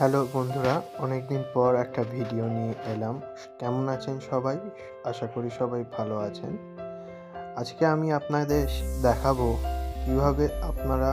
Hello বন্ধুরা, অনেকদিন পর একটা ভিডিও নিয়ে এলাম। কেমন আছেন সবাই? আশা করি সবাই ভালো আছেন। আজকে আমি আপনাদের দেখাবো কিভাবে আপনারা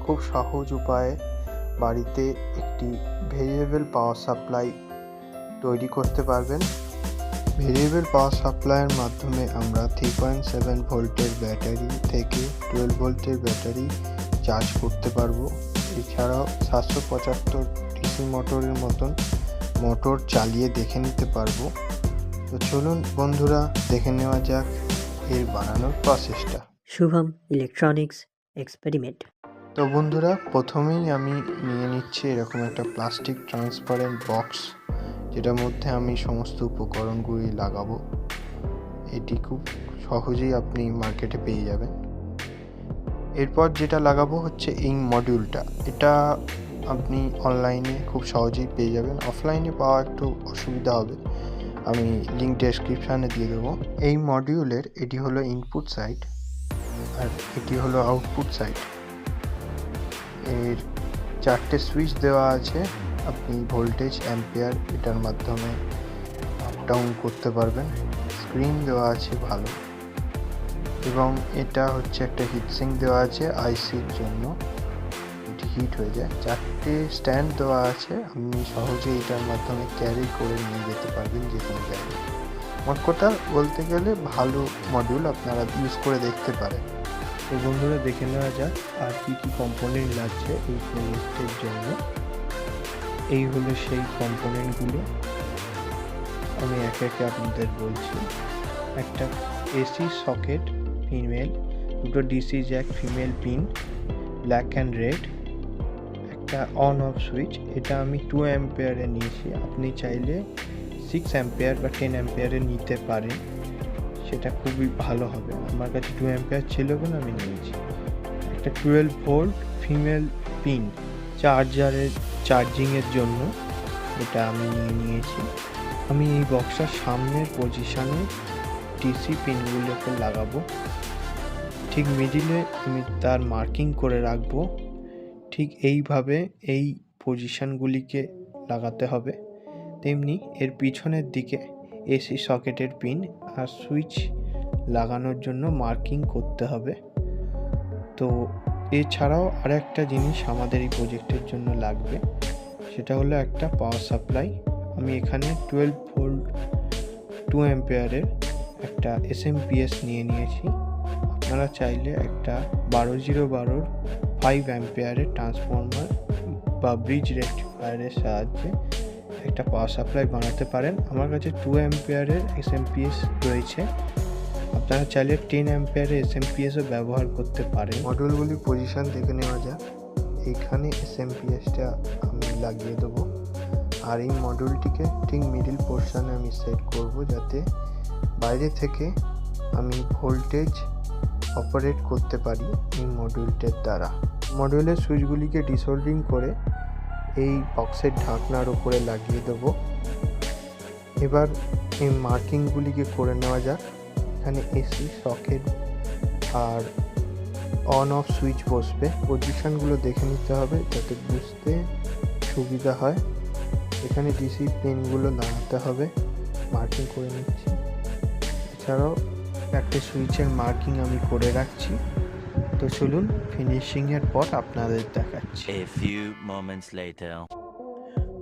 খুব সহজ উপায়ে বাড়িতে একটি ভেরিয়েবল পাওয়ার সাপ্লাই তৈরি করতে পারবেন। ভেরিয়েবল পাওয়ার সাপ্লাইয়ের মাধ্যমে আমরা 3.7 ভোল্টের ব্যাটারি থেকে 12 ভোল্টের ব্যাটারি চার্জ করতে পারবো। এছাড়াও 775 ডিসি মোটরের মতন মোটর চালিয়ে দেখে নিতে পারবো। তো চলুন বন্ধুরা, দেখে নেওয়া যাক এর বানানোর প্রসেসটা। Shubham electronics experiment. তো বন্ধুরা, প্রথমেই আমি নিয়ে নিচ্ছি এরকম একটা প্লাস্টিক ট্রান্সপারেন্ট বক্স, যেটার মধ্যে আমি সমস্ত উপকরণগুলি লাগাবো। এটি খুব সহজেই আপনি মার্কেটে পেয়ে যাবেন। এরপর যেটা লাগাবো হচ্ছে এই মডিউলটা। এটা আপনি অনলাইনে খুব সহজেই পেয়ে যাবেন, অফলাইনে পাওয়া একটু অসুবিধা হবে। আমি লিঙ্ক ডেসক্রিপশানে দিয়ে দেবো। এই মডিউলের এটি হলো ইনপুট সাইড আর এটি হলো আউটপুট সাইড। এর 4টে সুইচ দেওয়া আছে। আপনি ভোল্টেজ, অ্যাম্পিয়ার এটার মাধ্যমে আপ ডাউন করতে পারবেন। স্ক্রিন দেওয়া আছে ভালো, এবং এটা হচ্ছে একটা হিটসিঙ্ক দেওয়া আছে আইসির জন্য, এটি হিট হয়ে যায়। 4টে স্ট্যান্ড দেওয়া আছে, আপনি সহজে এটার মাধ্যমে ক্যারি করে নিয়ে যেতে পারবেন যে কোনো জায়গায়। মোট কথা বলতে গেলে ভালো মডিউল, আপনারা ইউজ করে দেখতে পারেন। তো বন্ধুরা, দেখে নেওয়া যাক আর কি কি কম্পোনেন্ট লাগছে এই প্রজেক্টের জন্য। এই হলো সেই কম্পোনেন্টগুলো, আমি একে একে আপনাদের বলছি। একটা এসি সকেট ফিমেল, দুটো DC Jack female pin black and red, একটা অন অফ সুইচ, এটা আমি 2 অ্যাম্পিয়ারে নিয়েছি। আপনি চাইলে 6 অ্যাম্পিয়ার বা 10 অ্যাম্পিয়ারে নিতে পারেন, সেটা খুবই ভালো হবে। আমার কাছে 2 অ্যাম্পিয়ার ছিল বলে আমি নিয়েছি। একটা 12 ভোল্ট ফিমেল পিন চার্জিংয়ের জন্য, এটা আমি নিয়েছি। আমি এই বক্সটার সামনের পজিশানে ডিসি পিনগুলোকে লাগাবো। ঠিক মিডিলে আমি তার মার্কিং করে রাখবো। ঠিক এইভাবে এই পজিশানগুলিকে লাগাতে হবে। তেমনি এর পিছনের দিকে এসি সকেটের পিন আর সুইচ লাগানোর জন্য মার্কিং করতে হবে। তো এছাড়াও আরেকটা জিনিস আমাদের এই প্রজেক্টের জন্য লাগবে, সেটা হলো একটা পাওয়ার সাপ্লাই। আমি এখানে 12 ভোল্ট 2 অ্যাম্পিয়ারের একটা এসএমপিএস নিয়ে নিয়েছি। আপনারা চাইলে একটা 12012 5 অ্যাম্পিয়ারের ট্রান্সফর্মার বা ব্রিজ রেকটিফায়ারের সাহায্যে একটা পাওয়ার সাপ্লাই বানাতে পারেন। আমার কাছে 2 অ্যাম্পিয়ারের এসএমপিএস রয়েছে, আপনারা চাইলে 10 অ্যাম্পিয়ারের এসএমপিএসও ব্যবহার করতে পারেন। মডিউলগুলির পজিশন দেখে নেওয়া যাক। এইখানে এসএমপিএসটা আমি লাগিয়ে দেবো, আর এই মডিউলটিকে ঠিক মিডিল পোর্শনে আমি সেট করব, যাতে বাইরে থেকে আমি ভোল্টেজ অপারেট করতে পারি এই মডিউলটার দ্বারা। মডিউলের সুইচগুলিকে ডিসোল্ডিং করে এই বক্সের ঢাকনার উপরে লাগিয়ে দেবো। এবার এই মার্কিংগুলিকে করে নেওয়া যাক। এখানে এসি সকেট আর অন অফ সুইচ বসবে। পজিশনগুলো দেখে নিতে হবে যাতে বুঝতে সুবিধা হয়। এখানে ডিসি পিনগুলো লাগাতে হবে, মার্কিং করে নিচ্ছি। এছাড়াও একটা সুইচের মার্কিং আমি করে রাখছি। তো চলুন ফিনিশিংয়ের পর আপনাদের দেখাচ্ছি।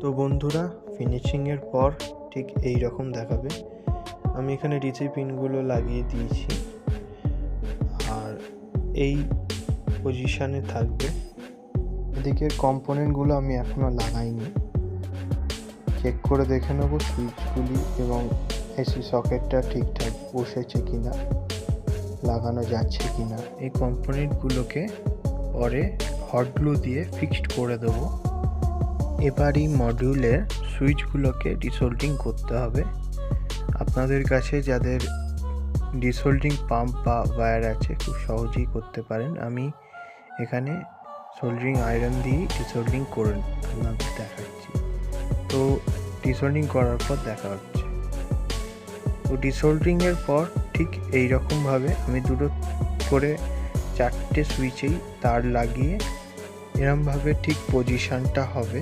তো বন্ধুরা, ফিনিশিংয়ের পর ঠিক এই রকম দেখাবে। আমি এখানে ডিসি পিনগুলো লাগিয়ে দিয়েছি আর এই পজিশানে থাকবে। এদিকে কম্পোনেন্টগুলো আমি এখনও লাগাইনি, চেক করে দেখে নেবো সুইচগুলি এবং এসি সকেটটা ঠিকঠাক বসেছে কিনা, লাগানো যাচ্ছে কিনা। এই কম্পোনেন্টগুলোকে পরে হট গ্লু দিয়ে ফিক্সড করে দেবো। এবার এই মডিউলের সুইচগুলোকে ডিসোল্ডিং করতে হবে। আপনাদের কাছে যাদের ডিসোল্ডিং পাম্প বা ওয়্যার আছে, খুব সহজেই করতে পারেন। আমি এখানে সোল্ডারিং আয়রন দিয়ে ডিসোল্ডিং করে আপনাদের দেখাচ্ছি। তো ডিসোল্ডিং করার পর দেখা হচ্ছে। তো ডিসোল্ডিংয়ের পর ঠিক এই রকমভাবে আমি দুটো করে 4টে সুইচেই তার লাগিয়ে এরমভাবে ঠিক পজিশানটা হবে।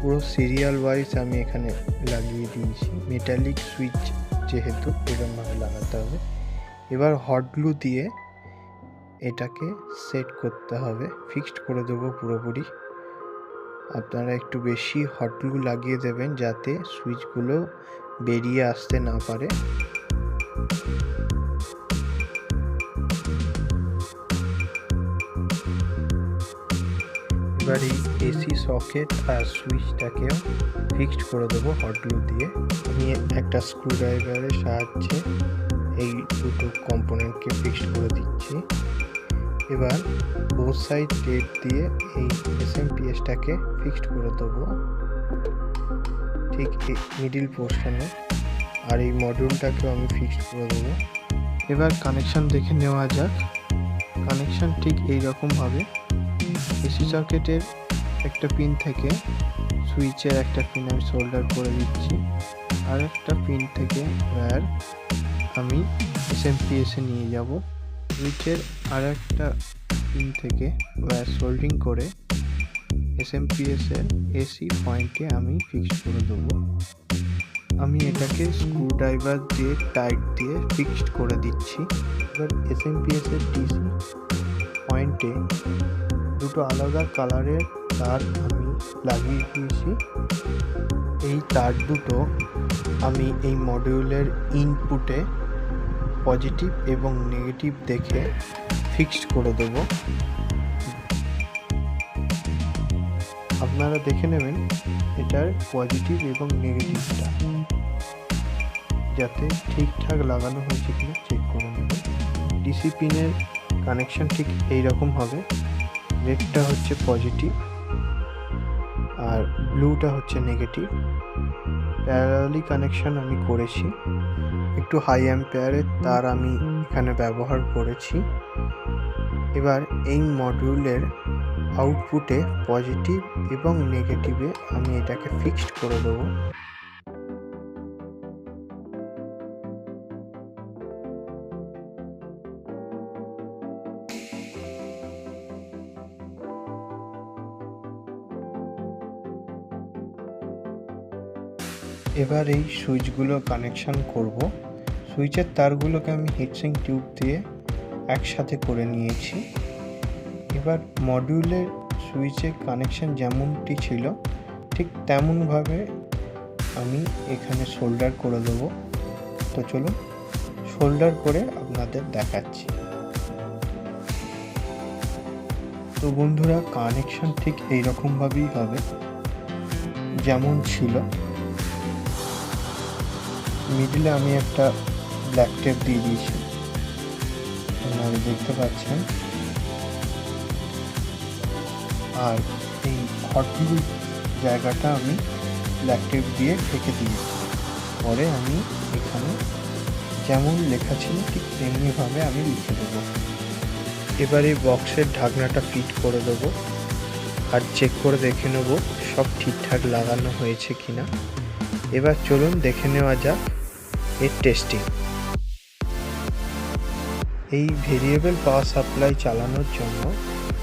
পুরো সিরিয়াল ওয়াইজ আমি এখানে লাগিয়ে দিয়েছি। মেটালিক সুইচ যেহেতু এরকমভাবে লাগাতে হবে। এবার হট গ্লু দিয়ে এটাকে সেট করতে হবে, ফিক্সড করে দেবো পুরোপুরি। আপনারা একটু বেশি হট গ্লু লাগিয়ে দেবেন যাতে সুইচগুলো বেরিয়ে আসতে না পারে। এবার এই এসি সকেট আর সুইচটাকেও ফিক্সড করে দেবো হট গ্লু দিয়ে। আমি একটা স্ক্রুড্রাইভারের সাহায্যে এই দুটো কম্পোনেন্টকে ফিক্সড করে দিচ্ছি। এবার বোথ সাইড টেপ দিয়ে এই এসএমপিএসটাকে ফিক্সড করে দেবো ঠিক মিডিল পোর্শনে, আর এই মডিউলটাকেও আমি ফিক্সড করে দেবো। এবার কানেকশান দেখে নেওয়া যাক। কানেকশান ঠিক এই রকমভাবে এসি সকেটের একটা পিন থেকে সুইচের একটা পিন আমি সোল্ডার করে দিচ্ছি, আর একটা পিন থেকে ওয়্যার আমি এসএমপিএসে নিয়ে যাব। সুইচের আর একটা পিন থেকে ওয়্যার সোল্ডিং করে এসএমপিএসের এসি পয়েন্টে আমি ফিক্স করে দেবো। আমি এটাকে স্ক্রুড্রাইভার দিয়ে টাইট দিয়ে ফিক্সড করে দিচ্ছি। এবার এসএমপিএসের ডিসি পয়েন্টে দুটো আলাদা কালারের তার আমি লাগিয়ে দিয়েছি। এই তার দুটো আমি এই মডিউলের ইনপুটে পজিটিভ এবং নেগেটিভ দেখে ফিক্সড করে দেব। আপনারা দেখে নেবেন এটার পজিটিভ এবং নেগেটিভটা যাতে ঠিকঠাক লাগানো হয়েছে কিনা চেক করে নেবেন। ডিসি পিনের কানেকশন ঠিক এইরকম হবে। রেডটা হচ্ছে পজিটিভ আর ব্লুটা হচ্ছে নেগেটিভ। প্যারালালি কানেকশন আমি করেছি। একটু হাই অ্যাম্পিয়ারের তার আমি এখানে ব্যবহার করেছি। এবার এই মডিউলের আউটপুটে পজিটিভ এবং নেগেটিভে আমি এটাকে ফিক্সড করে দেবো। এবার এই সুইচগুলো কানেকশান করব। সুইচের তারগুলোকে আমি হিটসিঙ্ক টিউব দিয়ে একসাথে করে নিয়েছি। এবার মডিউলের সুইচের কানেকশান যেমনটি ছিল ঠিক তেমনভাবে আমি এখানে সোল্ডার করে দেবো। তো চলুন সোল্ডার করে আপনাদের দেখাচ্ছি। তো বন্ধুরা, কানেকশান ঠিক এইরকমভাবেই হবে যেমন ছিল। মিডিলে আমি একটা ব্ল্যাক টেপ দিয়ে দিয়েছি, আপনারা দেখতে পাচ্ছেন। আর এই হট গ্লু জায়গাটা আমি ব্ল্যাক টেপ দিয়ে ঢেকে দিয়েছি। পরে আমি এখানে যেমন লেখা ছিল ঠিক তেমনিভাবে আমি লিখে দেবো। এবার এই বক্সের ঢাকনাটা ফিট করে দেবো আর চেক করে দেখে নেব সব ঠিকঠাক লাগানো হয়েছে কিনা। এবার চলুন দেখে নেওয়া যাক এর টেস্টিং। এই ভেরিয়েবল পাওয়ার সাপ্লাই চালানোর জন্য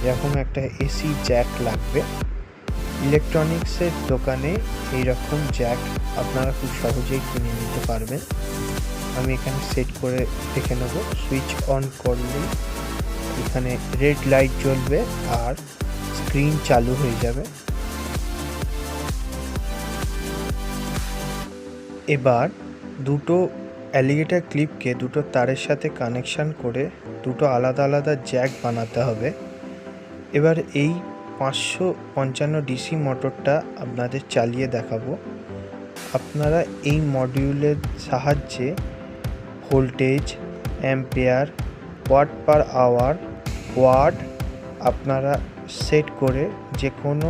এরকম একটা এসি জ্যাক লাগবে। ইলেকট্রনিক্সের দোকানে এইরকম জ্যাক আপনারা খুব সহজেই কিনে নিতে পারবেন। আমি এখানে সেট করে দেখে নেব। সুইচ অন করলে এখানে রেড লাইট জ্বলবে আর স্ক্রিন চালু হয়ে যাবে। এবার দুটো অ্যালিগেটর ক্লিপকে দুটো তারের সাথে কানেকশান করে দুটো আলাদা আলাদা জ্যাক বানাতে হবে। এবার এই 555 ডিসি মোটরটা আপনাদের চালিয়ে দেখাবো। আপনারা এই মডিউলের সাহায্যে voltage, ampere, watt per hour, watt আপনারা সেট করে যে কোনো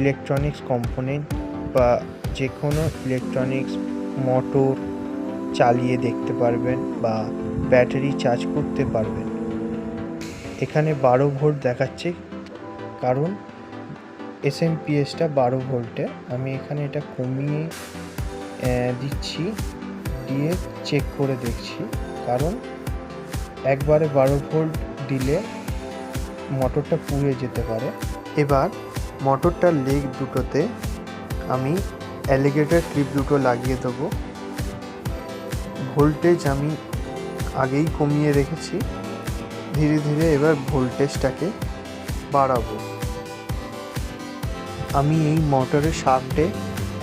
ইলেকট্রনিক্স কম্পোনেন্ট বা যে কোনো ইলেকট্রনিক্স মোটর চালিয়ে দেখতে পারবেন বা ব্যাটারি চার্জ করতে পারবেন। এখানে 12 ভোল্ট দেখাচ্ছে কারণ এসএমপিএসটা 12 ভোল্টে। আমি এখানে এটা কমিয়ে দিচ্ছি, দিয়ে চেক করে দেখছি, কারণ একবারে 12 ভোল্ট দিলে মোটরটা পুড়ে যেতে পারে। এবার মোটরটার লেগ দুটোতে আমি অ্যালিগেটর ক্লিপ দুটো লাগিয়ে দেবো। ভোল্টেজ আমি আগেই কমিয়ে রেখেছি, ধীরে ধীরে এবার ভোল্টেজটাকে বাড়াবো। আমি এই মোটরের শাফটে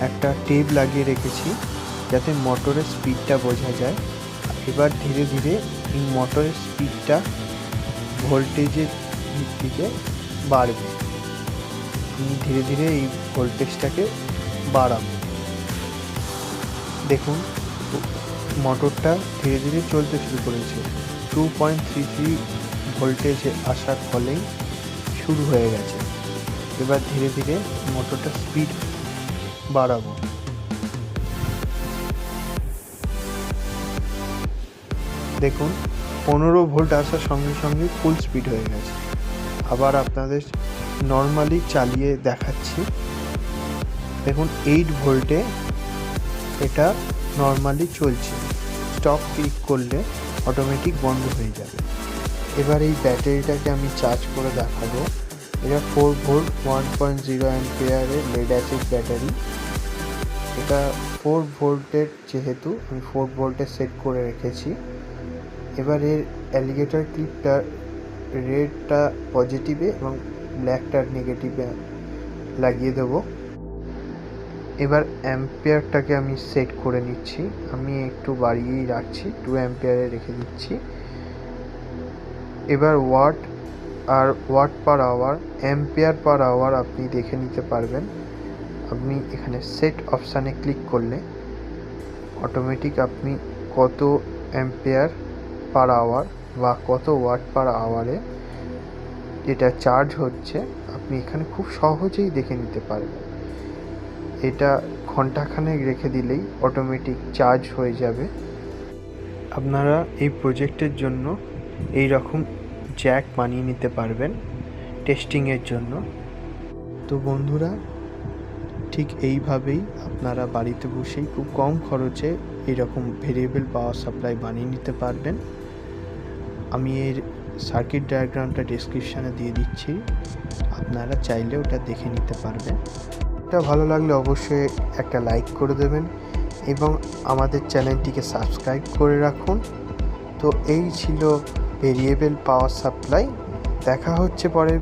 একটা টেপ লাগিয়ে রেখেছি যাতে মোটরের স্পিডটা বোঝা যায়। এবার ধীরে ধীরে এই মোটরের স্পিডটা ভোল্টেজের ভিত্তিতে বাড়বে। আমি ধীরে ধীরে এই ভোল্টেজটাকে বাড়াবো। দেখুন মোটরটা ধীরে ধীরে চলতে শুরু করেছে। 2.33 ভোল্টেজে আসার ফলেই শুরু হয়ে গেছে। এবার ধীরে ধীরে মোটরটা স্পিড বাড়াবো। দেখুন 15 ভোল্ট আসার সঙ্গে সঙ্গে ফুল স্পিড হয়ে গেছে। আবার আপনাদের নর্মালি চালিয়ে দেখাচ্ছি। দেখুন 8 ভোল্টে এটা নর্মালি চলছে। স্টপ ক্লিক করলে অটোমেটিক বন্ধ হয়ে যাবে। এবার এই ব্যাটারিটাকে আমি চার্জ করে দেখাবো। এটা 4 ভোল্ট 1.0 অ্যাম্পিয়ারের লেড অ্যাসিড ব্যাটারি। এটা 4 ভোল্টের, যেহেতু আমি 4 ভোল্টে সেট করে রেখেছি। এবার এর অ্যালিগেটর ক্লিপটা রেডটা পজিটিভে এবং ব্ল্যাকটা নেগেটিভে লাগিয়ে দেবো। এবার অ্যাম্পিয়ারটাকে আমি সেট করে নিচ্ছি। আমি একটু বাড়িয়েই রাখছি, 2 অ্যাম্পিয়ারে রেখে দিচ্ছি। এবার ওয়াট আর watt per hour, ampere per hour আপনি দেখে নিতে পারবেন। আপনি এখানে সেট অপশানে ক্লিক করলে অটোমেটিক আপনি কত অ্যাম্পিয়ার পার আওয়ার বা কত ওয়াট পার আওয়ারে এটা চার্জ হচ্ছে আপনি এখানে খুব সহজেই দেখে নিতে পারবেন। এটা ঘন্টাখানেক রেখে দিলেই অটোমেটিক চার্জ হয়ে যাবে। আপনারা এই প্রজেক্টের জন্য এই রকম জ্যাক বানিয়ে নিতে পারবেন টেস্টিংয়ের জন্য। তো বন্ধুরা, ঠিক এইভাবেই আপনারা বাড়িতে বসেই খুব কম খরচে এরকম ভেরিয়েবল পাওয়ার সাপ্লাই বানিয়ে নিতে পারবেন। আমি এর সার্কিট ডায়াগ্রামটা ডেসক্রিপশানে দিয়ে দিচ্ছি, আপনারা চাইলে ওটা দেখে নিতে পারবেন। এটা ভালো লাগলে অবশ্যই একটা লাইক করে দেবেন এবং আমাদের চ্যানেলটিকে সাবস্ক্রাইব করে রাখুন। তো এই ছিল ভেরিয়েবল পাওয়ার সাপ্লাই। দেখা হচ্ছে পরে।